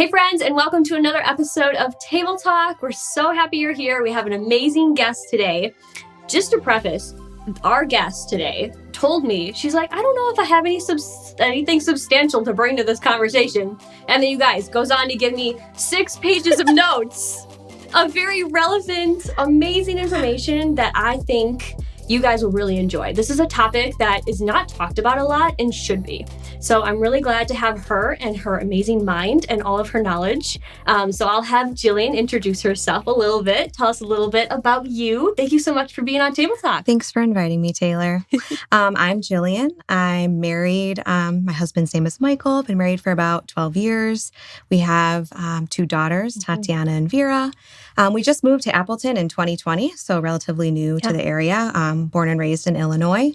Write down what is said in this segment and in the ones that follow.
Hey friends, and welcome to another episode of Table Talk. We're so happy you're here. We have an amazing guest today. Just to preface, our guest today told me, she's like, I don't know if I have anything substantial to bring to this conversation. And then you guys goes on to give me 6 pages of notes of very relevant, amazing information that I think you guys will really enjoy. This is a topic that is not talked about a lot and should be. So I'm really glad to have her and her amazing mind and all of her knowledge. So I'll have Jillian introduce herself a little bit. Tell us a little bit about you. Thank you so much for being on Table Talk. Thanks for inviting me, Taylor. I'm Jillian. I'm married. My husband's name is Michael. Been married for about 12 years. We have 2 daughters, Tatiana and Vera. We just moved to Appleton in 2020, so relatively new to the area. Born and raised in Illinois.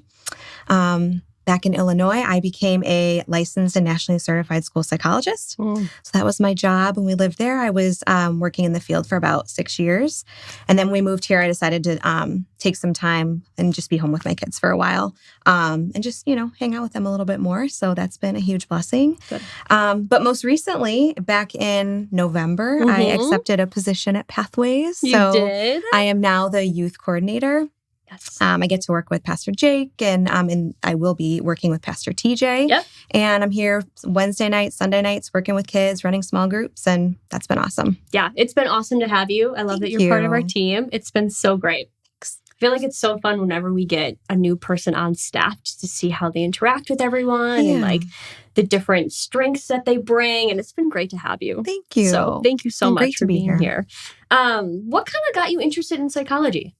Back in Illinois, I became a licensed and nationally certified school psychologist. So that was my job. When we lived there, I was working in the field for about 6 years. And then when we moved here, I decided to take some time and just be home with my kids for a while and just, hang out with them a little bit more. So that's been a huge blessing. Good. But most recently, back in November, I accepted a position at Pathways. You did? I am now the youth coordinator. Yes. I get to work with Pastor Jake, and I will be working with Pastor TJ. Yep. And I'm here Wednesday nights, Sunday nights, working with kids, running small groups, and that's been awesome. Yeah, it's been awesome to have you. I love that you're part of our team. It's been so great. I feel like it's so fun whenever we get a new person on staff just to see how they interact with everyone and like the different strengths that they bring. And it's been great to have you. Thank you. So thank you so much for being here. What kind of got you interested in psychology?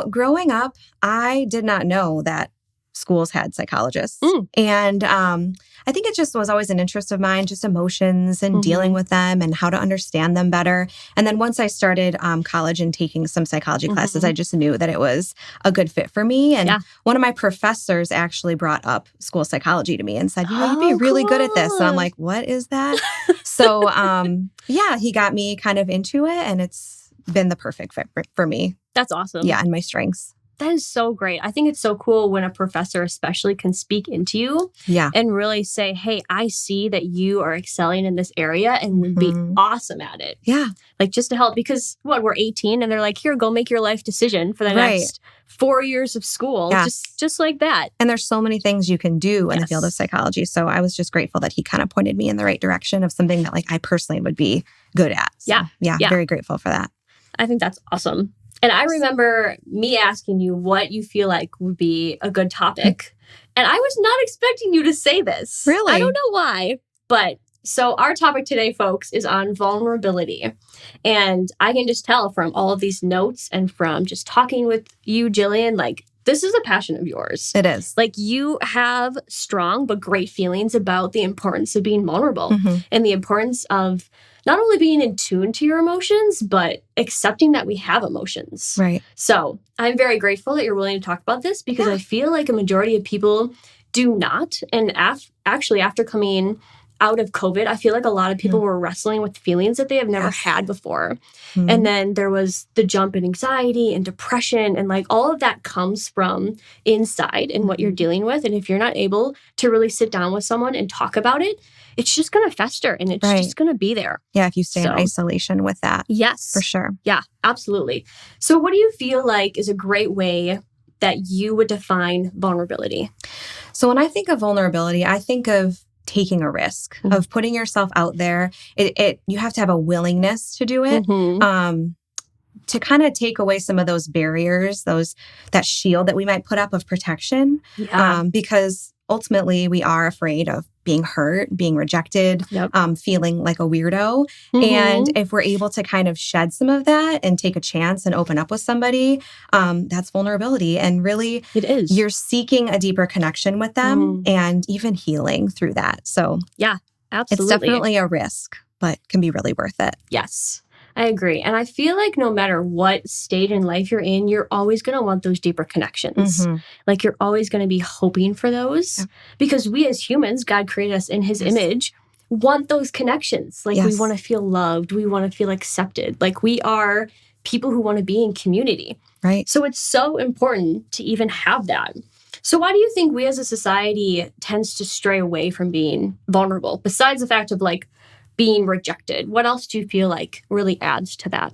Growing up, I did not know that schools had psychologists. And I think it just was always an interest of mine, just emotions and dealing with them and how to understand them better. And then once I started college and taking some psychology classes, I just knew that it was a good fit for me. And one of my professors actually brought up school psychology to me and said, you'd be really good at this. And I'm like, what is that? So he got me kind of into it, and it's been the perfect fit for me. That's awesome. Yeah, and my strengths. That is so great. I think it's so cool when a professor especially can speak into you and really say, hey, I see that you are excelling in this area and would be awesome at it. Yeah. Like just to help, because we're 18 and they're like, here, go make your life decision for the next 4 years of school. Yeah. Just like that. And there's so many things you can do in the field of psychology. So I was just grateful that he kind of pointed me in the right direction of something that I personally would be good at. So, yeah. Very grateful for that. I think that's awesome. And I remember me asking you what you feel like would be a good topic. And I was not expecting you to say this. Really? I don't know why. But so our topic today, folks, is on vulnerability. And I can just tell from all of these notes and from just talking with you, Jillian, this is a passion of yours. It is. You have strong but great feelings about the importance of being vulnerable and the importance of not only being in tune to your emotions, but accepting that we have emotions. Right. So I'm very grateful that you're willing to talk about this because I feel like a majority of people do not. And actually, after coming out of COVID, I feel like a lot of people were wrestling with feelings that they have never had before. And then there was the jump in anxiety and depression, and all of that comes from inside and what you're dealing with. And if you're not able to really sit down with someone and talk about it, it's just going to fester and it's just going to be there. Yeah, if you stay in isolation with that. Yes. For sure. Yeah, absolutely. So what do you feel like is a great way that you would define vulnerability? So when I think of vulnerability, I think of taking a risk, of putting yourself out there. You have to have a willingness to do it, to kind of take away some of those barriers, that shield that we might put up of protection, because ultimately we are afraid of being hurt, being rejected, feeling like a weirdo. And if we're able to kind of shed some of that and take a chance and open up with somebody, that's vulnerability. And really, it is. You're seeking a deeper connection with them and even healing through that. So yeah, absolutely. It's definitely a risk, but can be really worth it. Yes. I agree. And I feel like no matter what stage in life you're in, you're always going to want those deeper connections. You're always going to be hoping for those because we as humans, God created us in his image, want those connections. We want to feel loved. We want to feel accepted. We are people who want to be in community. Right. So it's so important to even have that. So why do you think we as a society tends to stray away from being vulnerable? Besides the fact of being rejected. What else do you feel like really adds to that?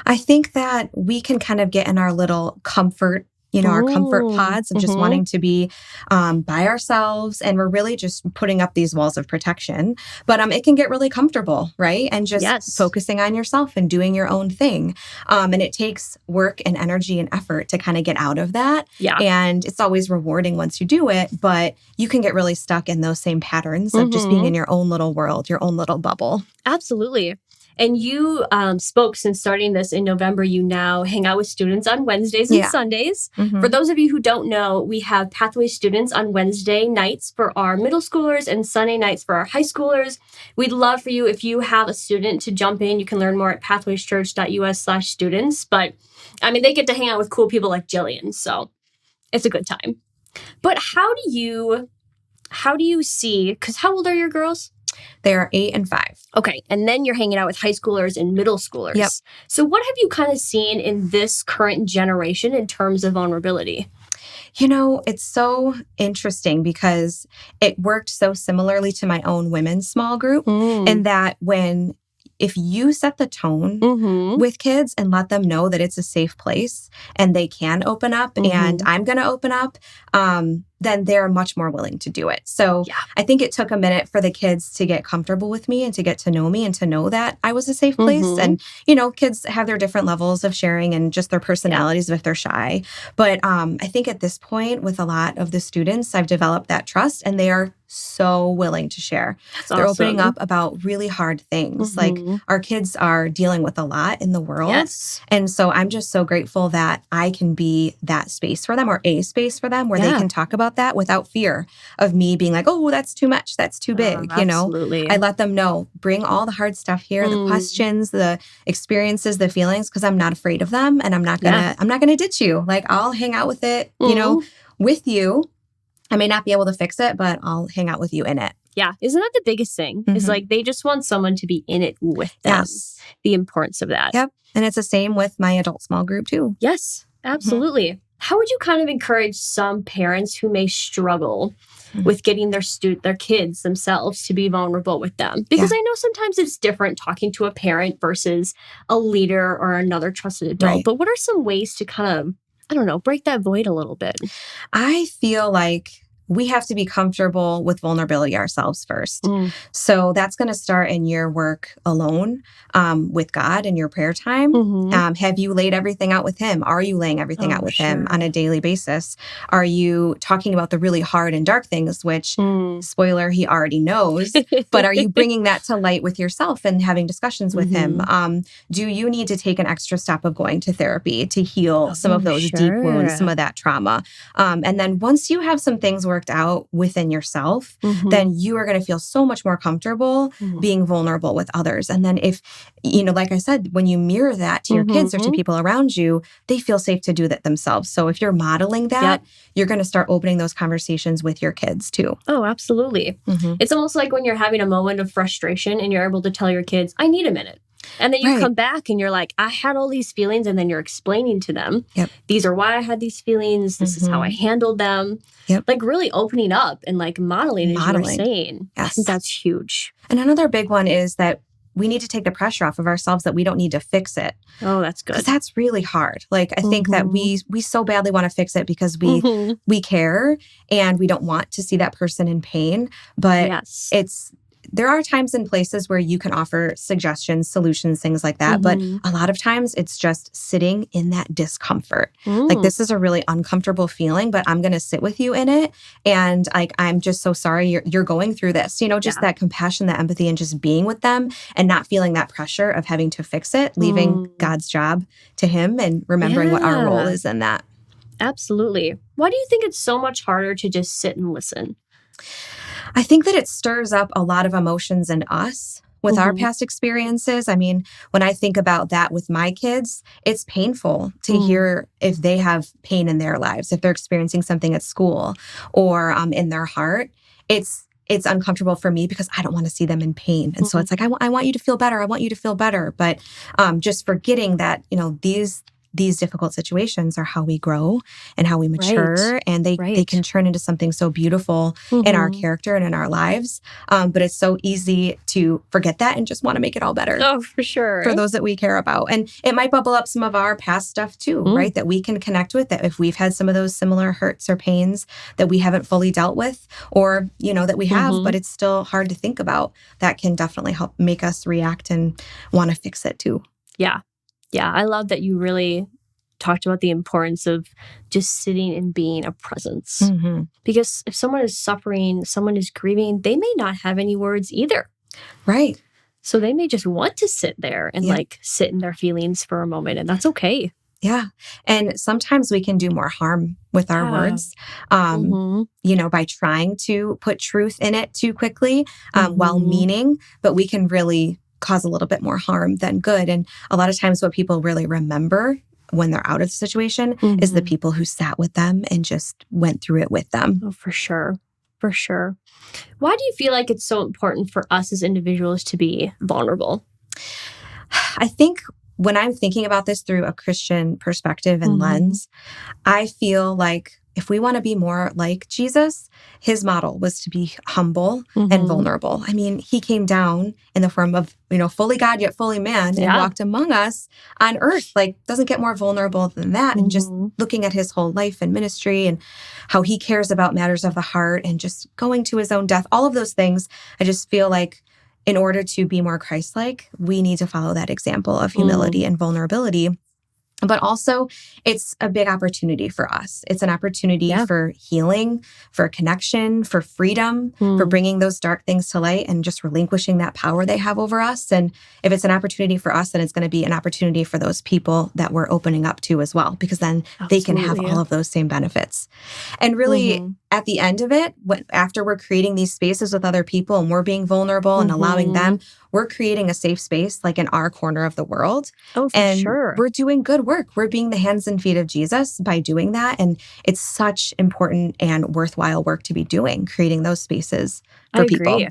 I think that we can kind of get in our little comfort, our comfort pods of just wanting to be by ourselves. And we're really just putting up these walls of protection. But it can get really comfortable, right? And just focusing on yourself and doing your own thing. And it takes work and energy and effort to kind of get out of that. Yeah. And it's always rewarding once you do it. But you can get really stuck in those same patterns of just being in your own little world, your own little bubble. Absolutely. And you spoke since starting this in November, you now hang out with students on Wednesdays and Sundays. For those of you who don't know, we have Pathway students on Wednesday nights for our middle schoolers and Sunday nights for our high schoolers. We'd love for you, if you have a student, to jump in. You can learn more at pathwayschurch.us/students. But they get to hang out with cool people like Jillian. So it's a good time. But how do you see, because how old are your girls? They are 8 and 5. Okay. And then you're hanging out with high schoolers and middle schoolers. Yep. So what have you kind of seen in this current generation in terms of vulnerability? It's so interesting because it worked so similarly to my own women's small group in that if you set the tone with kids and let them know that it's a safe place and they can open up and I'm going to open up, then they're much more willing to do it. So I think it took a minute for the kids to get comfortable with me and to get to know me and to know that I was a safe place. And, kids have their different levels of sharing and just their personalities if they're shy. But I think at this point with a lot of the students, I've developed that trust and they are so willing to share. They're opening up about really hard things. Like our kids are dealing with a lot in the world. Yes. And so I'm just so grateful that I can be that space for them or a space for them where they can talk about that without fear of me being like, oh, that's too much. That's too big. Absolutely. I let them know, bring all the hard stuff here, the questions, the experiences, the feelings, because I'm not afraid of them. And I'm not gonna ditch you. Like I'll hang out with it, with you. I may not be able to fix it, but I'll hang out with you in it. Yeah. Isn't that the biggest thing? Is like they just want someone to be in it with them. Yes. The importance of that. Yep. And it's the same with my adult small group too. Yes, absolutely. How would you kind of encourage some parents who may struggle with getting their kids themselves to be vulnerable with them? Because I know sometimes it's different talking to a parent versus a leader or another trusted adult. Right. But what are some ways to kind of, break that void a little bit? I feel like we have to be comfortable with vulnerability ourselves first. So that's going to start in your work alone with God in your prayer time. Have you laid everything out with Him? Are you laying everything out with Him on a daily basis? Are you talking about the really hard and dark things, which, spoiler, He already knows, but are you bringing that to light with yourself and having discussions with Him? Do you need to take an extra step of going to therapy to heal some of those deep wounds, some of that trauma? And then once you have some things worked out within yourself, then you are going to feel so much more comfortable being vulnerable with others. And then if, like I said, when you mirror that to your kids or to people around you, they feel safe to do that themselves. So if you're modeling that, you're going to start opening those conversations with your kids too. Oh, absolutely. It's almost like when you're having a moment of frustration and you're able to tell your kids, I need a minute. And then you come back and you're like, I had all these feelings. And then you're explaining to them, these are why I had these feelings. This is how I handled them. Like really opening up and like modeling, as you were saying. I think that's huge. And another big one is that we need to take the pressure off of ourselves that we don't need to fix it. Oh, that's good. Because that's really hard. Like, I think that we so badly want to fix it because we care and we don't want to see that person in pain. But there are times and places where you can offer suggestions, solutions, things like that. But a lot of times it's just sitting in that discomfort. Like, this is a really uncomfortable feeling, but I'm going to sit with you in it. And like, I'm just so sorry you're going through this, just that compassion, that empathy, and just being with them and not feeling that pressure of having to fix it, leaving God's job to Him and remembering what our role is in that. Absolutely. Why do you think it's so much harder to just sit and listen? I think that it stirs up a lot of emotions in us with our past experiences. I mean, when I think about that with my kids, it's painful to hear if they have pain in their lives, if they're experiencing something at school or in their heart. It's uncomfortable for me because I don't want to see them in pain. And so it's like, I want you to feel better. I want you to feel better. But just forgetting that, these difficult situations are how we grow and how we mature, and they can turn into something so beautiful in our character and in our lives. But it's so easy to forget that and just want to make it all better. Oh, for sure. For those that we care about. And it might bubble up some of our past stuff too, right? That we can connect with, that if we've had some of those similar hurts or pains that we haven't fully dealt with, or, that we have, but it's still hard to think about, that can definitely help make us react and want to fix it too. Yeah. Yeah. I love that you really talked about the importance of just sitting and being a presence. Because if someone is suffering, someone is grieving, they may not have any words either. Right. So they may just want to sit there and sit in their feelings for a moment, and that's okay. Yeah. And sometimes we can do more harm with our words, by trying to put truth in it too quickly, well-meaning, but we can really cause a little bit more harm than good. And a lot of times what people really remember when they're out of the situation is the people who sat with them and just went through it with them. Oh, for sure. For sure. Why do you feel like it's so important for us as individuals to be vulnerable? I think when I'm thinking about this through a Christian perspective and lens, I feel like if we want to be more like Jesus, his model was to be humble and vulnerable. I mean, he came down in the form of, fully God, yet fully man, and walked among us on earth. Like, doesn't get more vulnerable than that. And just looking at his whole life and ministry and how he cares about matters of the heart and just going to his own death, all of those things, I just feel like in order to be more Christ-like, we need to follow that example of humility and vulnerability. But also, it's a big opportunity for us. It's an opportunity for healing, for connection, for freedom, for bringing those dark things to light and just relinquishing that power they have over us. And if it's an opportunity for us, then it's going to be an opportunity for those people that we're opening up to as well, because then they can have all of those same benefits. And really, at the end of it, after we're creating these spaces with other people and we're being vulnerable and allowing them, we're creating a safe space like in our corner of the world. Oh, for sure. We're doing good work. We're being the hands and feet of Jesus by doing that. And it's such important and worthwhile work to be doing, creating those spaces for people.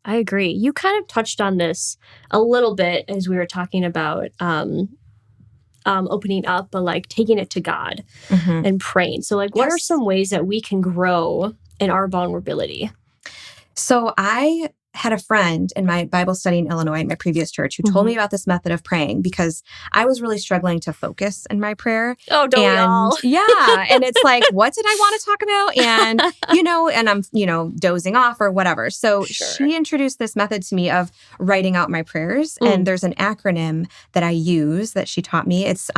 I agree. You kind of touched on this a little bit as we were talking about opening up, but like taking it to God and praying. So like, what are some ways that we can grow in our vulnerability? So I had a friend in my Bible study in Illinois, in my previous church, who told me about this method of praying because I was really struggling to focus in my prayer. Oh, don't we all? Yeah. And it's like, what did I want to talk about? And, and I'm, dozing off or whatever. So she introduced this method to me of writing out my prayers. And there's an acronym that I use that she taught me. It's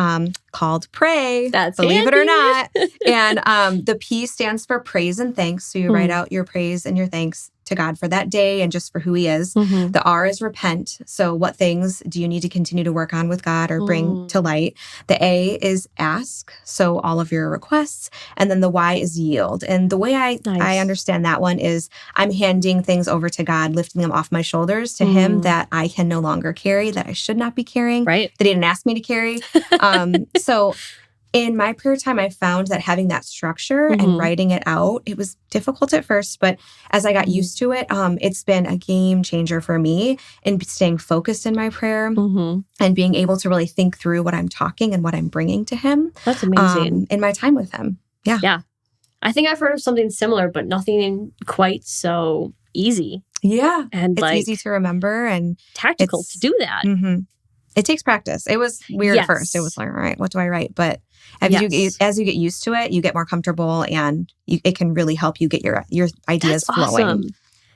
called PRAY, believe it or not. And the P stands for praise and thanks. So you write out your praise and your thanks to God for that day and just for who he is. The R is repent. So what things do you need to continue to work on with God or bring to light? The A is ask. So all of your requests. And then the Y is yield. And the way I understand that one is I'm handing things over to God, lifting them off my shoulders to him that I can no longer carry, that I should not be carrying, that he didn't ask me to carry. So in my prayer time, I found that having that structure and writing it out, it was difficult at first, but as I got used to it, it's been a game changer for me in staying focused in my prayer and being able to really think through what I'm talking and what I'm bringing to him. That's amazing. In my time with him. Yeah. Yeah. I think I've heard of something similar, but nothing quite so easy. Yeah. And it's easy to remember and tactical to do that. It takes practice. It was weird at first. It was like, all right, what do I write? But as you get used to it, you get more comfortable and it can really help you get your ideas flowing. Awesome.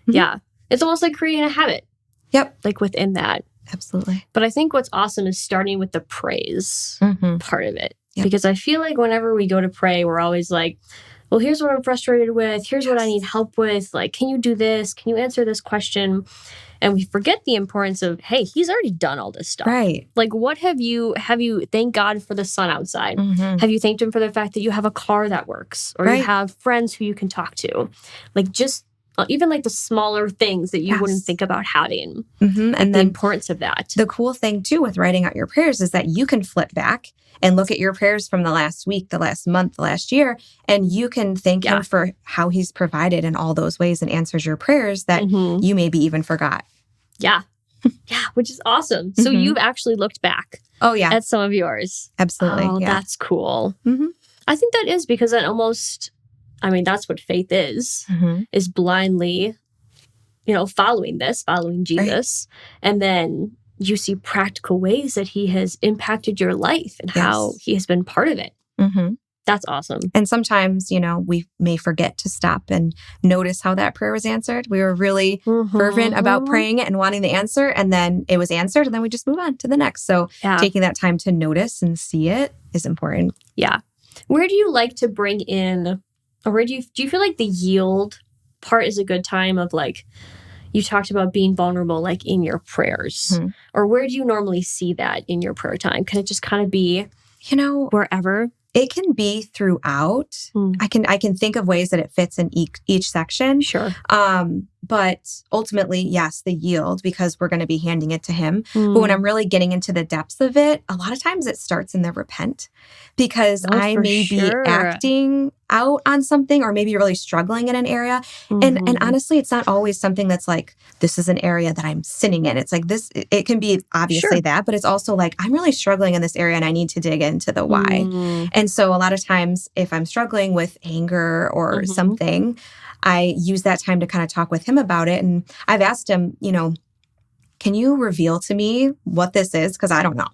Yeah. It's almost like creating a habit. Yep. Like within that. Absolutely. But I think what's awesome is starting with the praise part of it. Yep. Because I feel like whenever we go to pray, we're always like, well, here's what I'm frustrated with. Here's what I need help with. Like, can you do this? Can you answer this question? And we forget the importance of, hey, he's already done all this stuff. Right. Like, what have you thanked God for the sun outside? Have you thanked him for the fact that you have a car that works or you have friends who you can talk to? Like, just even like the smaller things that you wouldn't think about having. And the importance of that. The cool thing too with writing out your prayers is that you can flip back and look at your prayers from the last week, the last month, the last year, and you can thank him for how he's provided in all those ways and answers your prayers that you maybe even forgot. Yeah. Yeah, which is awesome. So you've actually looked back Oh, yeah. at some of yours. Absolutely. Oh, yeah. that's cool. Mm-hmm. I think that is because that almost, I mean, that's what faith is blindly, following Jesus. Right. And then you see practical ways that he has impacted your life and how he has been part of it. Mm-hmm. That's awesome. And sometimes, we may forget to stop and notice how that prayer was answered. We were really fervent about praying it and wanting the answer, and then it was answered, and then we just move on to the next. So taking that time to notice and see it is important. Yeah. Where do you like to bring in, or do you feel like the yield part is a good time of like, you talked about being vulnerable, like in your prayers, or where do you normally see that in your prayer time? Can it just kind of be, wherever? It can be throughout. I can think of ways that it fits in each section. Sure. But ultimately, yes, the yield, because we're going to be handing it to him. But when I'm really getting into the depths of it, a lot of times it starts in the repent, because I may be acting out on something or maybe really struggling in an area. And honestly, it's not always something that's like, this is an area that I'm sinning in. It's like this, it can be obviously that, but it's also like, I'm really struggling in this area and I need to dig into the why. And so a lot of times if I'm struggling with anger or something, I use that time to kind of talk with him about it. And I've asked him, can you reveal to me what this is? Because I don't know.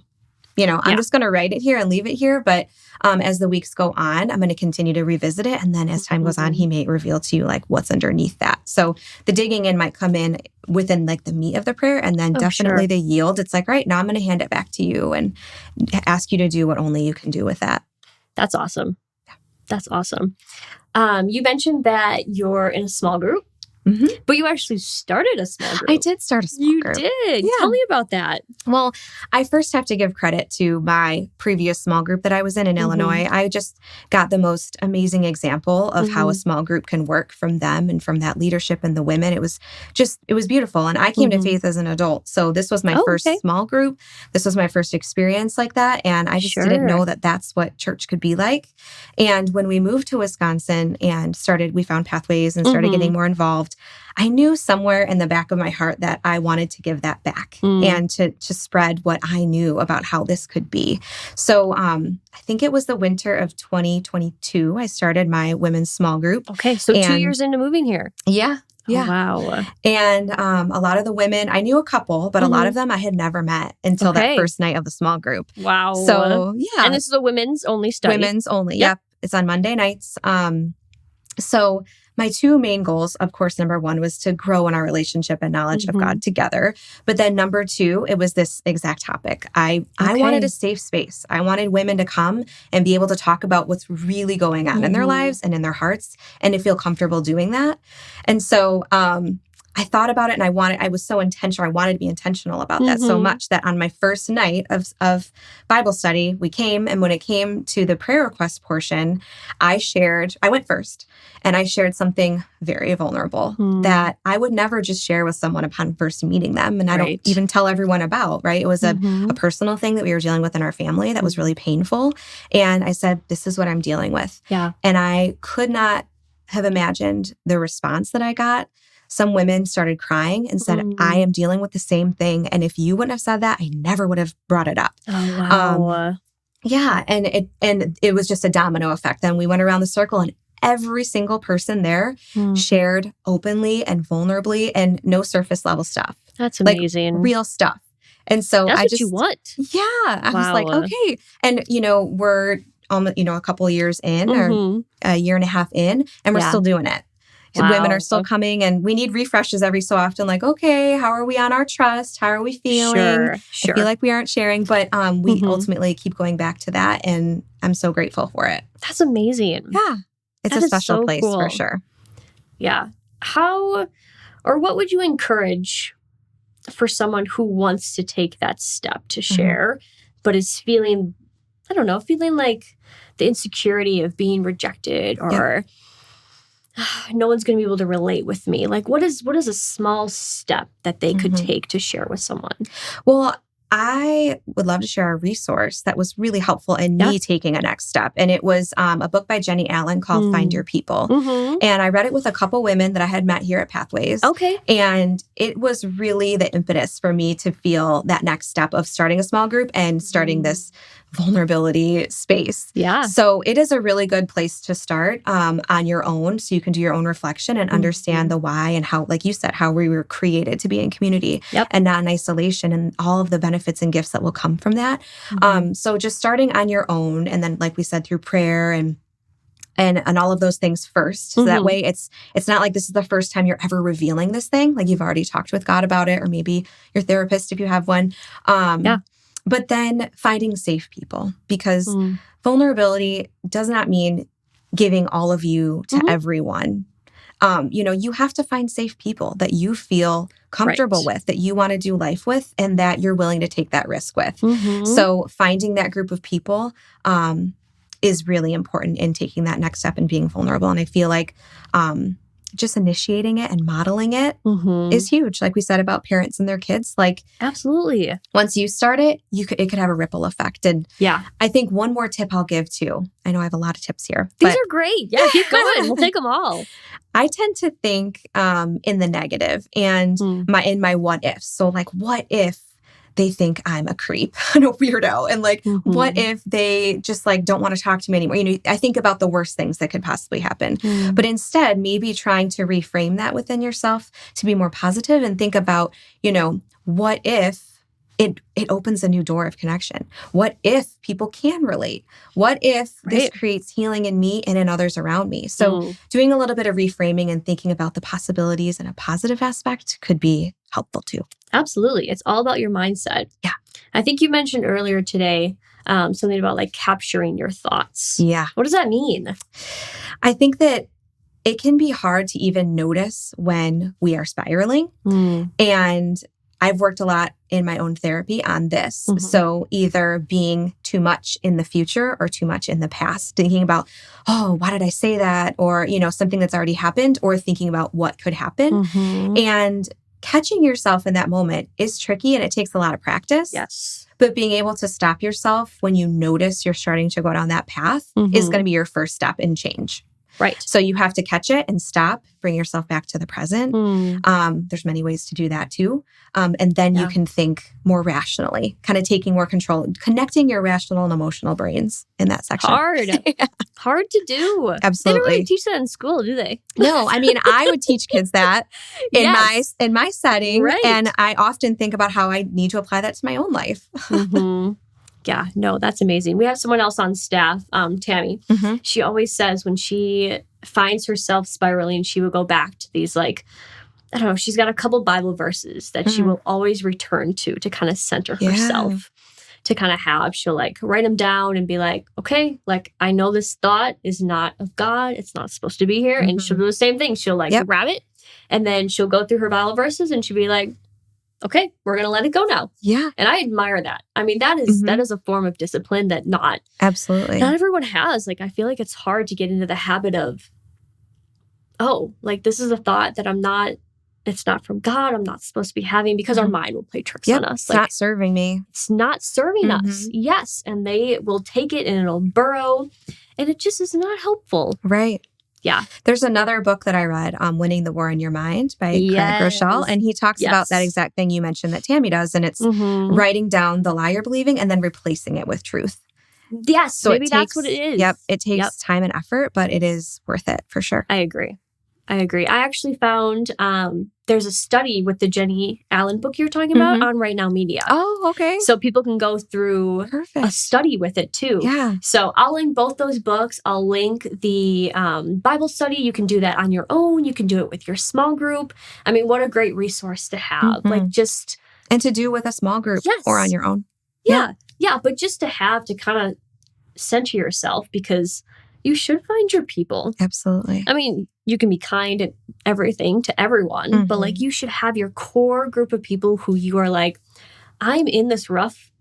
I'm just going to write it here and leave it here. But as the weeks go on, I'm going to continue to revisit it. And then as time goes on, he may reveal to you like what's underneath that. So the digging in might come in within like the meat of the prayer, and then definitely the yield. It's like, right now I'm going to hand it back to you and ask you to do what only you can do with that. That's awesome. That's awesome. You mentioned that you're in a small group, but you actually started a small group. I did start a small group. You did? Yeah. Tell me about that. Well, I first have to give credit to my previous small group that I was in Illinois. I just got the most amazing example of how a small group can work from them and from that leadership and the women. It was beautiful. And I came to faith as an adult. So this was my first small group. This was my first experience like that. And I just didn't know that that's what church could be like. And when we moved to Wisconsin and we found Pathways and started getting more involved, I knew somewhere in the back of my heart that I wanted to give that back and to spread what I knew about how this could be. So I think it was the winter of 2022, I started my women's small group. Okay, so 2 years into moving here. Yeah. Yeah. Oh, wow. And a lot of the women, I knew a couple, but a lot of them I had never met until that first night of the small group. Wow. So, yeah. And this is a women's only study. Women's only. Yep. It's on Monday nights. So my two main goals, of course, number one was to grow in our relationship and knowledge of God together. But then number two, it was this exact topic. I wanted a safe space. I wanted women to come and be able to talk about what's really going on in their lives and in their hearts and to feel comfortable doing that. And so I thought about it and I was so intentional. I wanted to be intentional about that so much that on my first night of Bible study, we came, and when it came to the prayer request portion, I went first and I shared something very vulnerable that I would never just share with someone upon first meeting them. And I don't even tell everyone about, right? It was a personal thing that we were dealing with in our family that was really painful. And I said, this is what I'm dealing with. Yeah. And I could not have imagined the response that I got. Some women started crying and said, I am dealing with the same thing. And if you wouldn't have said that, I never would have brought it up. Oh, wow. Yeah. And it was just a domino effect. Then we went around the circle and every single person there shared openly and vulnerably and no surface level stuff. That's amazing. Like real stuff. And so that's what you want. Yeah. I was like, okay. And, we're, a couple of years in or a year and a half in, and we're still doing it. Wow. Women are still coming, and we need refreshes every so often. Like, okay, how are we on our trust? How are we feeling? Sure. I feel like we aren't sharing, but we ultimately keep going back to that, and I'm so grateful for it. That's amazing. Yeah, it's a special place for sure. Yeah. What would you encourage for someone who wants to take that step to share, but is feeling like the insecurity of being rejected or no one's going to be able to relate with me? Like, what is a small step that they could take to share with someone? Well, I would love to share a resource that was really helpful in me taking a next step. And it was a book by Jenny Allen called Find Your People. And I read it with a couple women that I had met here at Pathways. Okay. And it was really the impetus for me to feel that next step of starting a small group and starting this vulnerability space. Yeah. So it is a really good place to start on your own. So you can do your own reflection and understand the why and how, like you said, how we were created to be in community and not in isolation and all of the benefits and gifts that will come from that. So just starting on your own. And then, like we said, through prayer and all of those things first. So that way it's not like this is the first time you're ever revealing this thing. Like you've already talked with God about it, or maybe your therapist if you have one. But then finding safe people, because vulnerability does not mean giving all of you to everyone. You have to find safe people that you feel comfortable with, that you want to do life with, and that you're willing to take that risk with. So finding that group of people is really important in taking that next step and being vulnerable. And I feel like just initiating it and modeling it is huge. Like we said about parents and their kids, like absolutely. Once you start it, it could have a ripple effect. And I think one more tip I'll give too. I know I have a lot of tips here. These are great. Yeah, keep going. We'll take them all. I tend to think in the negative and in my what ifs. So like, what if they think I'm a creep and a weirdo? And like, what if they just like don't want to talk to me anymore? I think about the worst things that could possibly happen. But instead, maybe trying to reframe that within yourself to be more positive and think about, what if it opens a new door of connection? What if people can relate? What if this creates healing in me and in others around me? So doing a little bit of reframing and thinking about the possibilities and a positive aspect could be helpful too. Absolutely. It's all about your mindset. Yeah. I think you mentioned earlier today something about like capturing your thoughts. Yeah. What does that mean? I think that it can be hard to even notice when we are spiraling. And I've worked a lot in my own therapy on this. So either being too much in the future or too much in the past, thinking about, oh, why did I say that? Or, something that's already happened, or thinking about what could happen. And catching yourself in that moment is tricky and it takes a lot of practice. Yes. But being able to stop yourself when you notice you're starting to go down that path is going to be your first step in change. Right. So you have to catch it and stop, bring yourself back to the present. There's many ways to do that too. And then you can think more rationally, kind of taking more control, connecting your rational and emotional brains in that section. Hard to do. Absolutely. They don't really teach that in school, do they? No, I mean, I would teach kids that in my setting. Right. And I often think about how I need to apply that to my own life. Yeah, no, that's amazing. We have someone else on staff, Tammy. She always says when she finds herself spiraling, she will go back to these like, I don't know, she's got a couple Bible verses that she will always return to kind of center herself, to kind of have. She'll like write them down and be like, okay, like I know this thought is not of God. It's not supposed to be here. And she'll do the same thing. She'll like grab it and then she'll go through her Bible verses and she'll be like, okay, we're going to let it go now. Yeah. And I admire that. I mean, that is a form of discipline that not everyone has. Like, I feel like it's hard to get into the habit of, oh, like this is a thought that it's not from God. I'm not supposed to be having, because our mind will play tricks on us. It's not serving me. It's not serving us. Yes. And they will take it and it'll burrow and it just is not helpful. Right. Yeah. There's another book that I read, Winning the War in Your Mind by Craig Rochelle. And he talks about that exact thing you mentioned that Tammy does. And it's writing down the lie you're believing and then replacing it with truth. Yes. So maybe that's what it is. Yep. It takes time and effort, but it is worth it for sure. I agree. I actually found there's a study with the Jenny Allen book you're talking about on Right Now Media. Oh, okay. So people can go through a study with it too. Yeah. So I'll link both those books. I'll link the Bible study. You can do that on your own. You can do it with your small group. I mean, what a great resource to have. Like just... And to do with a small group or on your own. Yeah. But just to have to kind of center yourself, because you should find your people. Absolutely. I mean, you can be kind and everything to everyone, but like you should have your core group of people who you are like, I'm in this rough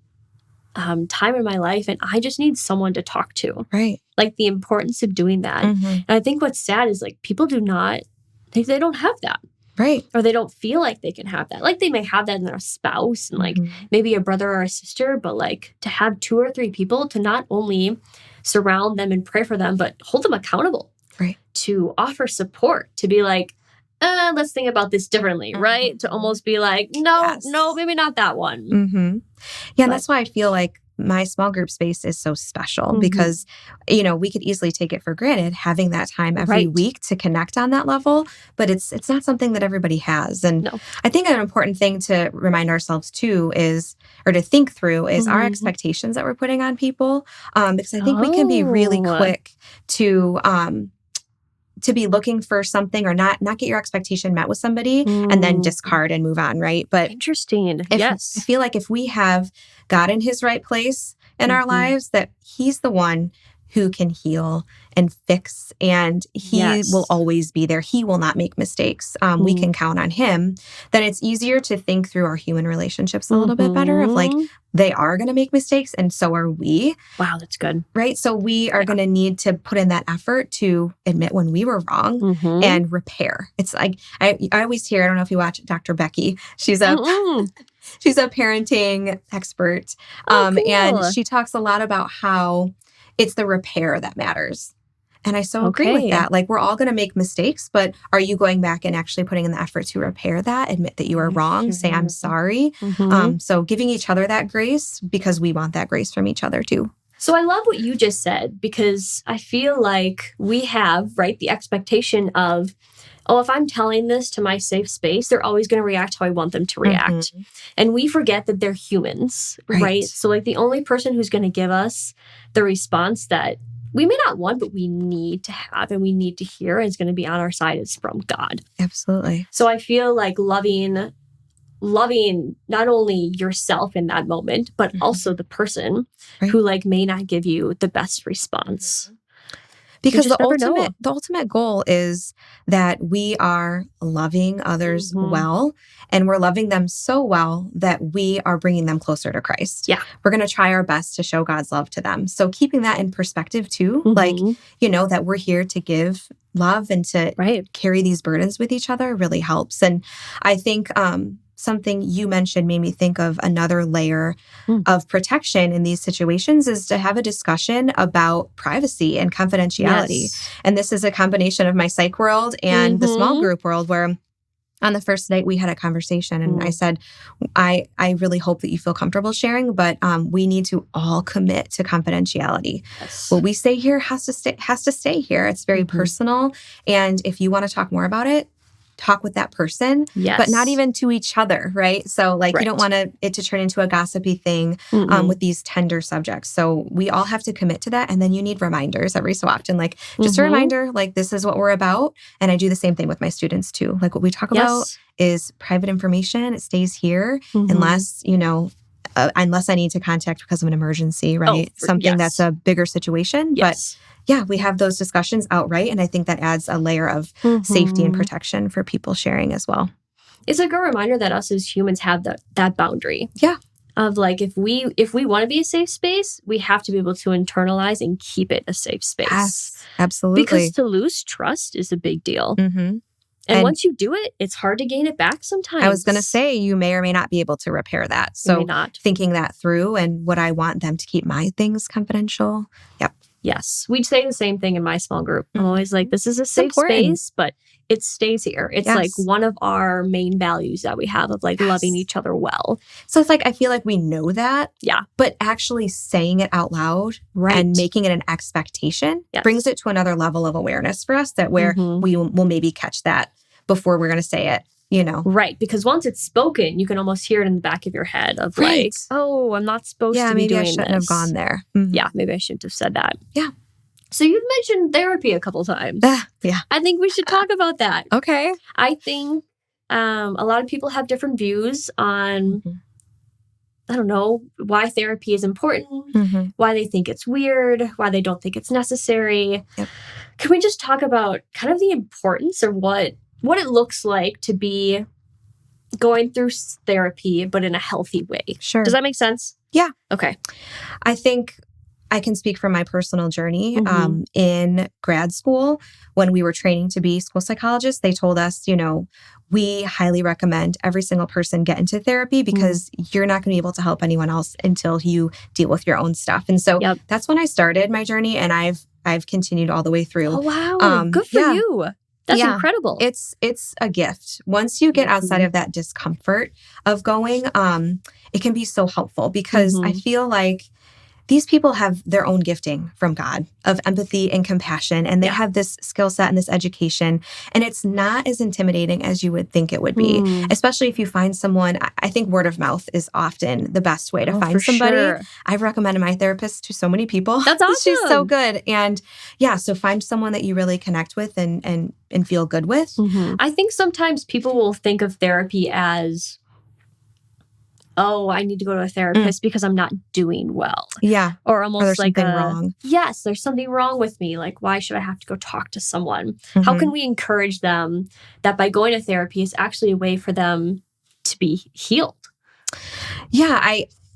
time in my life and I just need someone to talk to. Right. Like the importance of doing that. And I think what's sad is like people they don't have that. Right. Or they don't feel like they can have that. Like they may have that in their spouse and like Mhm. maybe a brother or a sister, but like to have 2 or 3 people to not only surround them and pray for them, but hold them accountable. Right. To offer support, to be like, let's think about this differently, right? To Mhm. almost be like, no, Yes. no, maybe not that one. Mm-hmm. Yeah, and But- that's why I feel like my small group space is so special Mhm. because, we could easily take it for granted having that time every Right. week to connect on that level, but it's not something that everybody has. And No. I think an important thing to remind ourselves too is, or to think through is our Mhm. expectations that we're putting on people. Because I think we can be really Oh. quick to be looking for something or not get your expectation met with somebody and then Mm. discard and move on, right? But Interesting. I Yes. feel like if we have God in his right place in our Mhm. lives, that he's the one who can heal and fix, and he Yes. will always be there. He will not make mistakes. We can count on him. Then it's easier to think through our human relationships a little bit better of like, Mhm. they are going to make mistakes and so are we, Wow, that's good. right? So we are Yeah. going to need to put in that effort to admit when we were wrong Mhm. and repair. It's like, I always hear, I don't know if you watch Dr. Becky. She's a Mm-mm. She's a parenting expert. Oh, And cool. she talks a lot about how it's the repair that matters. And I so agree with Okay. that. Like, we're all going to make mistakes, but are you going back and actually putting in the effort to repair that, admit that you are wrong, say, I'm sorry? Mhm. So giving each other that grace because we want that grace from each other too. So I love what you just said because I feel like we have, right, the expectation of, oh, if I'm telling this to my safe space, they're always going to react how I want them to react. Mhm. And we forget that they're humans, Right. right? So like the only person who's going to give us the response that we may not want, but we need to have and we need to hear is going to be on our side is from God. Absolutely. So I feel like loving not only yourself in that moment, but Mhm. also the person Right. who like may not give you the best response. Because just the never know. ultimate goal is that we are loving others Mhm. well, and we're loving them so well that we are bringing them closer to Christ. Yeah. We're going to try our best to show God's love to them. So keeping that in perspective too, like, Mhm. that we're here to give love and to Right. carry these burdens with each other really helps. And I think something you mentioned made me think of another layer of protection in these situations is to have a discussion about privacy and confidentiality. Yes. And this is a combination of my psych world and the small Mhm. group world, where on the first night we had a conversation and I said, I really hope that you feel comfortable sharing, but we need to all commit to confidentiality. Yes. What we say here has to stay here. It's very Mhm. personal. And if you want to talk more about it, talk with that person, Yes. but not even to each other, right? So like you don't Right. want it to turn into a gossipy thing Mm-mm. with these tender subjects. So we all have to commit to that. And then you need reminders every so often, like just a Mhm. reminder, like this is what we're about. And I do the same thing with my students too. Like what we talk about Yes. is private information. It stays here Mhm. unless I need to contact because of an emergency, right? Something that's a bigger situation. Yes. But yeah, we have those discussions outright. And I think that adds a layer of safety and Mhm. protection for people sharing as well. It's a good reminder that us as humans have that boundary. Yeah. Of like if we want to be a safe space, we have to be able to internalize and keep it a safe space. Yes, absolutely. Because to lose trust is a big deal. Mm-hmm. And once you do it, it's hard to gain it back sometimes. I was going to say, you may or may not be able to repair that. You may So not. thinking that through, and would I want them to keep my things confidential? Yep. Yes. We'd say the same thing in my small group. I'm always like, this is a safe important. space, but it stays here. It's Yes. like one of our main values that we have of like loving Yes. each other well. So it's like, I feel like we know that. Yeah. But actually saying it out loud Right. and making it an expectation Yes. brings it to another level of awareness for us, that where Mhm. we will maybe catch that before we're going to say it, Right. Because once it's spoken, you can almost hear it in the back of your head of Right. like, oh, I'm not supposed Yeah, to be maybe doing I shouldn't this. have gone there. Mhm. Yeah, maybe I shouldn't have said that. Yeah. So you've mentioned therapy a couple times. Yeah. I think we should talk about that. Okay. I think a lot of people have different views on, Mhm. I don't know, why therapy is important, Mhm. why they think it's weird, why they don't think it's necessary. Yep. Can we just talk about kind of the importance of what it looks like to be going through therapy, but in a healthy way? Sure. Does that make sense? Yeah. Okay. I think I can speak from my personal journey. Mhm. In grad school, when we were training to be school psychologists, they told us, we highly recommend every single person get into therapy because you're not going to be able to help anyone else until you deal with your own stuff. And so Yep. that's when I started my journey, and I've continued all the way through. Oh, wow. Good for yeah. you. That's incredible. It's a gift. Once you get outside of that discomfort of going, it can be so helpful because I feel like these people have their own gifting from God of empathy and compassion, and they have this skill set and this education, and it's not as intimidating as you would think it would be, especially if you find someone. I think word of mouth is often the best way to find somebody. Sure. I've recommended my therapist to so many people. That's awesome. She's so good. And so find someone that you really connect with and feel good with. I think sometimes people will think of therapy as, oh, I need to go to a therapist because I'm not doing well. Yeah. Or almost there's like something wrong. Yes, there's something wrong with me. Like, why should I have to go talk to someone? How can we encourage them that by going to therapy is actually a way for them to be healed? Yeah,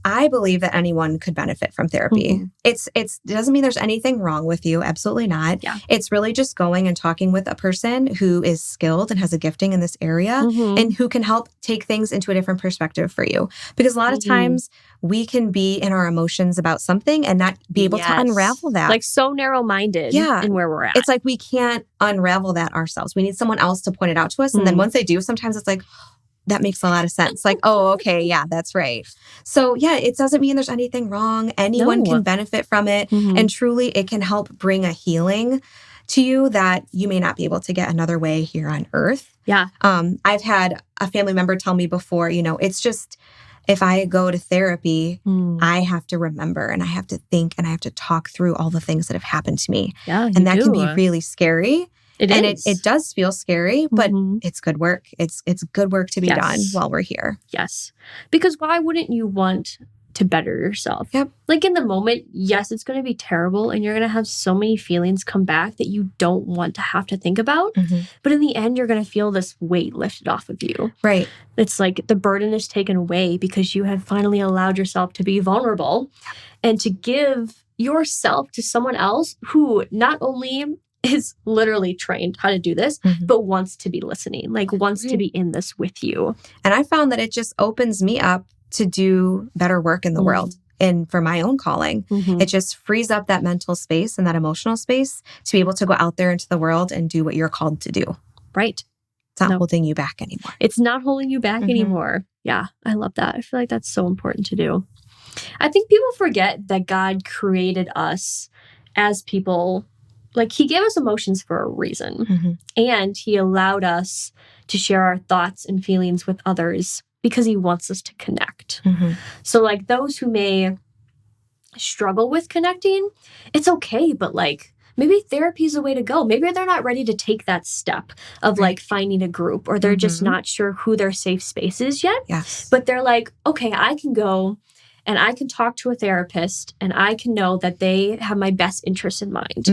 I believe that anyone could benefit from therapy. It doesn't mean there's anything wrong with you. Absolutely not. Yeah. It's really just going and talking with a person who is skilled and has a gifting in this area and who can help take things into a different perspective for you. Because a lot of times we can be in our emotions about something and not be able to unravel that. Like so narrow-minded in where we're at. It's like we can't unravel that ourselves. We need someone else to point it out to us. And then once they do, sometimes it's like, that makes a lot of sense. Like, oh, okay, yeah, that's right. So yeah, it doesn't mean there's anything wrong. Anyone can benefit from it. And truly, it can help bring a healing to you that you may not be able to get another way here on earth. Yeah. I've had a family member tell me before, it's just, if I go to therapy, I have to remember and I have to think and I have to talk through all the things that have happened to me. Yeah, and that can be really scary. It does feel scary, but it's good work. It's good work to be done while we're here. Yes. Because why wouldn't you want to better yourself? Yep. Like in the moment, yes, it's going to be terrible and you're going to have so many feelings come back that you don't want to have to think about. But in the end, you're going to feel this weight lifted off of you. Right. It's like the burden is taken away because you have finally allowed yourself to be vulnerable and to give yourself to someone else who not only is literally trained how to do this, but wants to be listening, like wants to be in this with you. And I found that it just opens me up to do better work in the world and for my own calling. It just frees up that mental space and that emotional space to be able to go out there into the world and do what you're called to do. Right. It's not holding you back anymore. It's not holding you back anymore. Yeah, I love that. I feel like that's so important to do. I think people forget that God created us as people. Like he gave us emotions for a reason and he allowed us to share our thoughts and feelings with others because he wants us to connect. So like those who may struggle with connecting, it's okay. But like maybe therapy is a way to go. Maybe they're not ready to take that step of like finding a group or they're just not sure who their safe space is yet. Yes. But they're like, okay, I can go and I can talk to a therapist and I can know that they have my best interest in mind.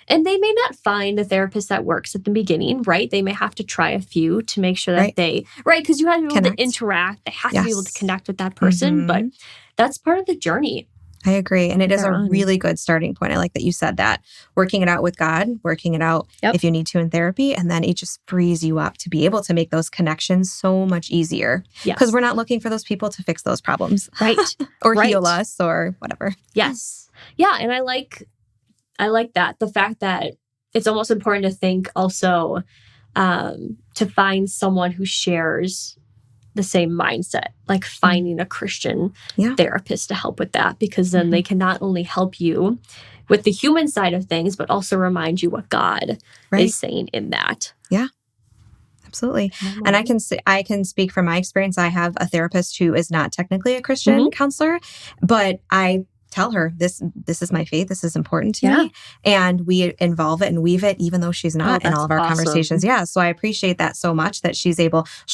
And they may not find a therapist that works at the beginning, right? They may have to try a few to make sure that because you have to be able to interact. They have to be able to connect with that person. But that's part of the journey. I agree. And it is a really good starting point. I like that you said that. Working it out with God, working it out if you need to in therapy, and then it just frees you up to be able to make those connections so much easier. Because we're not looking for those people to fix those problems. Right. Or heal us or whatever. Yes. Yeah. And I like that. The fact that it's almost important to think also to find someone who shares the same mindset, like finding a Christian therapist to help with that, because then they can not only help you with the human side of things, but also remind you what God is saying in that. Yeah, absolutely. And I can speak from my experience. I have a therapist who is not technically a Christian counselor, but I tell her this is my faith. This is important to me. And we involve it and weave it, even though she's not in all of our conversations. Yeah. So I appreciate that so much that she'll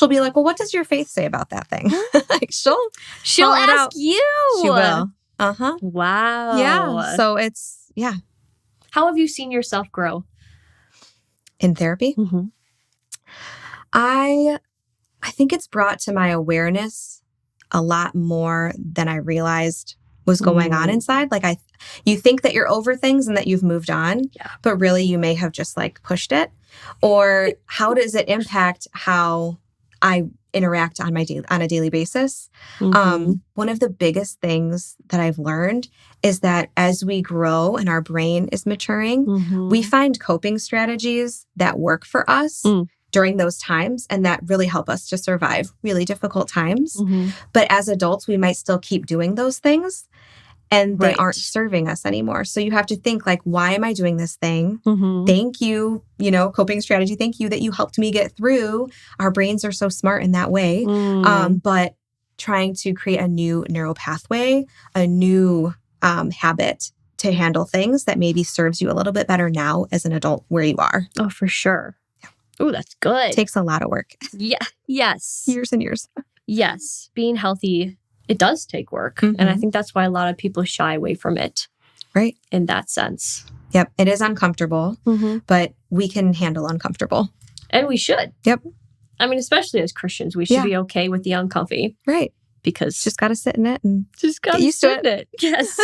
be like, well, what does your faith say about that thing? Like she'll ask you. She will. Wow. Yeah. So it's, How have you seen yourself grow? In therapy? I think it's brought to my awareness a lot more than I realized was going on inside. Like you think that you're over things and that you've moved on, but really you may have just like pushed it. Or how does it impact how I interact on a daily basis? One of the biggest things that I've learned is that as we grow and our brain is maturing, we find coping strategies that work for us during those times and that really help us to survive really difficult times. But as adults, we might still keep doing those things and they aren't serving us anymore. So you have to think like, why am I doing this thing? Thank you, coping strategy. Thank you that you helped me get through. Our brains are so smart in that way. But trying to create a new neural pathway, a new habit to handle things that maybe serves you a little bit better now as an adult where you are. Oh, for sure. Oh, that's good. Takes a lot of work. Yeah. Yes. Years and years. Yes. Being healthy, it does take work. And I think that's why a lot of people shy away from it. Right. In that sense. Yep. It is uncomfortable, but we can handle uncomfortable. And we should. Yep. I mean, especially as Christians, we should be okay with the uncomfy. Right. Because just got to sit in it and just got to sit in it. Yes.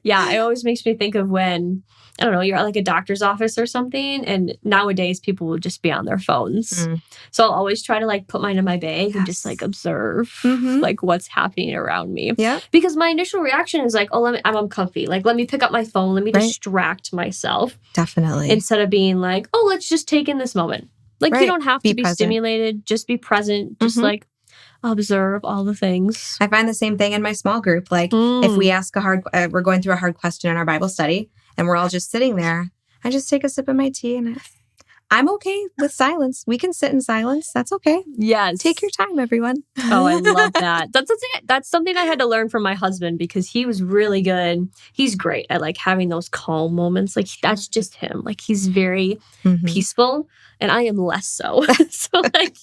Yeah. It always makes me think of when, I don't know, you're at like a doctor's office or something. And nowadays people will just be on their phones. So I'll always try to like put mine in my bag and just like observe like what's happening around me. Yeah. Because my initial reaction is like, oh, I'm uncomfy. Like, let me pick up my phone. Let me distract myself. Definitely. Instead of being like, oh, let's just take in this moment. Like you don't have to be stimulated. Just be present. Just like observe all the things. I find the same thing in my small group. Like if we ask we're going through a hard question in our Bible study and we're all just sitting there, I just take a sip of my tea and I'm okay with silence. We can sit in silence. That's okay. Yes. Take your time, everyone. Oh, I love that. That's something I had to learn from my husband because he was really good. He's great at like having those calm moments. Like that's just him. Like he's very peaceful and I am less so. So like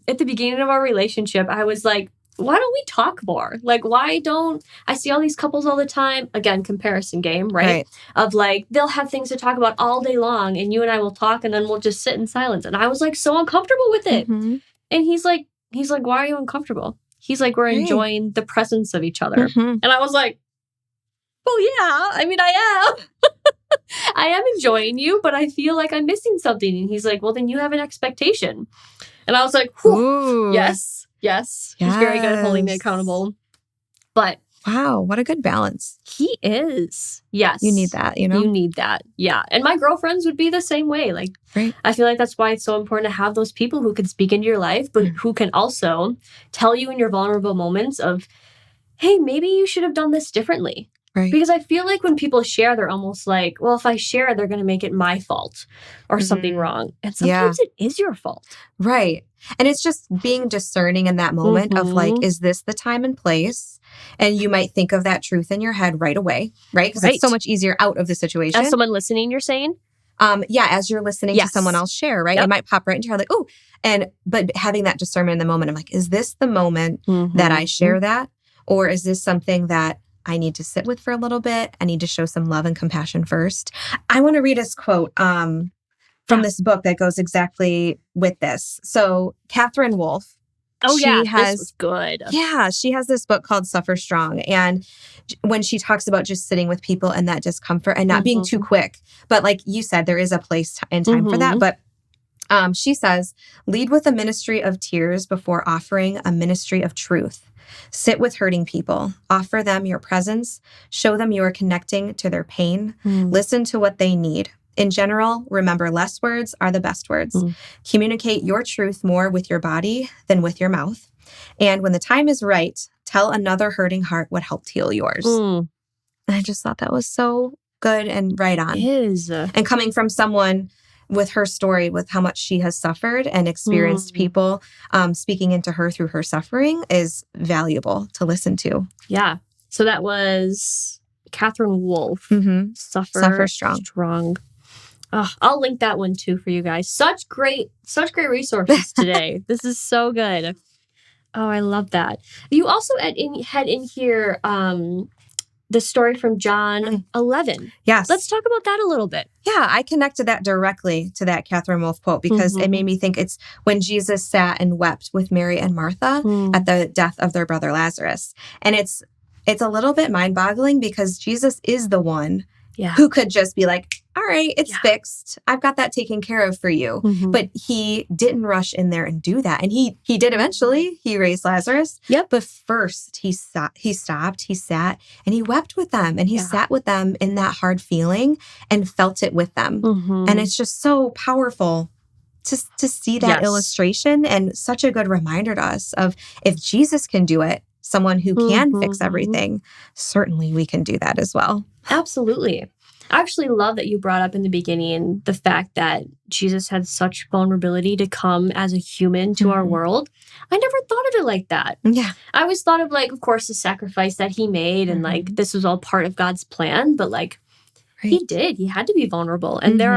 at the beginning of our relationship, I was like, why don't we talk more? Like, I see all these couples all the time. Again, comparison game, right? Of like, they'll have things to talk about all day long and you and I will talk and then we'll just sit in silence. And I was like so uncomfortable with it. And he's like, why are you uncomfortable? He's like, we're enjoying the presence of each other. And I was like, well, yeah, I mean, I am. I am enjoying you, but I feel like I'm missing something. And he's like, well, then you have an expectation. And I was like, yes. He's very good at holding me accountable. But wow, what a good balance. He is. Yes. You need that, You need that. Yeah. And my girlfriends would be the same way. Like, I feel like that's why it's so important to have those people who can speak into your life, but who can also tell you in your vulnerable moments of, hey, maybe you should have done this differently. Right. Because I feel like when people share, they're almost like, well, if I share, they're going to make it my fault or something wrong. And sometimes it is your fault. Right. And it's just being discerning in that moment of like, is this the time and place? And you might think of that truth in your head right away, right? Because it's so much easier out of the situation. As someone listening, you're saying? As you're listening to someone else share, right? It might pop right into your head like, oh, but having that discernment in the moment, I'm like, is this the moment that I share that? Or is this something that I need to sit with for a little bit? I need to show some love and compassion first. I want to read this quote from this book that goes exactly with this. So Catherine Wolfe. Oh, this was good. Yeah, she has this book called Suffer Strong. And when she talks about just sitting with people and that discomfort and not being too quick, but like you said, there is a place and time for that. But she says, lead with a ministry of tears before offering a ministry of truth. Sit with hurting people, offer them your presence, show them you are connecting to their pain, listen to what they need. In general, remember less words are the best words. Communicate your truth more with your body than with your mouth. And when the time is right, tell another hurting heart what helped heal yours. And I just thought that was so good and right on. It is. And coming from someone with her story, with how much she has suffered and experienced people speaking into her through her suffering is valuable to listen to. Yeah. So that was Catherine Wolfe. Suffer Strong. I'll link that one too for you guys. Such great resources today. This is so good. Oh, I love that. You also had in here the story from John 11. Yes. Let's talk about that a little bit. Yeah, I connected that directly to that Catherine Wolfe quote because it made me think it's when Jesus sat and wept with Mary and Martha at the death of their brother Lazarus. And it's a little bit mind-boggling because Jesus is the one who could just be like, all right, it's fixed. I've got that taken care of for you. But he didn't rush in there and do that. And he did eventually. He raised Lazarus. Yep. But first he stopped, he sat, and he wept with them. And he sat with them in that hard feeling and felt it with them. And it's just so powerful to see that illustration and such a good reminder to us of if Jesus can do it, someone who can fix everything, certainly we can do that as well. Absolutely. I actually love that you brought up in the beginning the fact that Jesus had such vulnerability to come as a human to our world. I never thought of it like that. Yeah. I always thought of like, of course, the sacrifice that he made and like this was all part of God's plan. But like he did. He had to be vulnerable. And there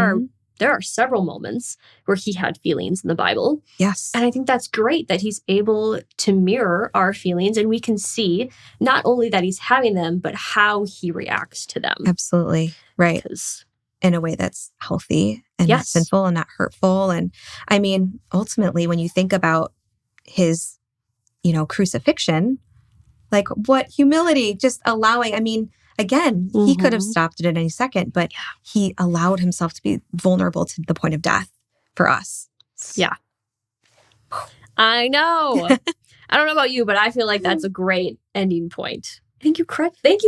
are several moments where he had feelings in the Bible. Yes. And I think that's great that he's able to mirror our feelings and we can see not only that he's having them, but how he reacts to them. Absolutely. Right. In a way that's healthy and not sinful and not hurtful. And I mean, ultimately, when you think about his, crucifixion, like what humility, just allowing, I mean, again, he could have stopped it at any second, but he allowed himself to be vulnerable to the point of death for us. Yeah. I know. I don't know about you, but I feel like that's a great ending point. Thank you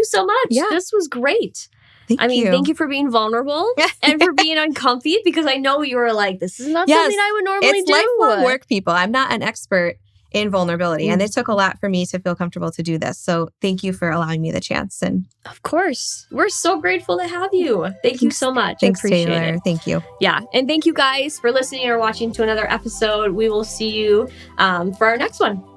so much. Yeah. This was great. Thank you. Thank you for being vulnerable and for being uncomfy because I know you were like, this is not something I would normally do. It's lifelong work, people. I'm not an expert in vulnerability. And it took a lot for me to feel comfortable to do this. So thank you for allowing me the chance. And of course, we're so grateful to have you. Thank you so much. Thanks, I appreciate Taylor. it. Thank you. Yeah. And thank you guys for listening or watching to another episode. We will see you for our next one.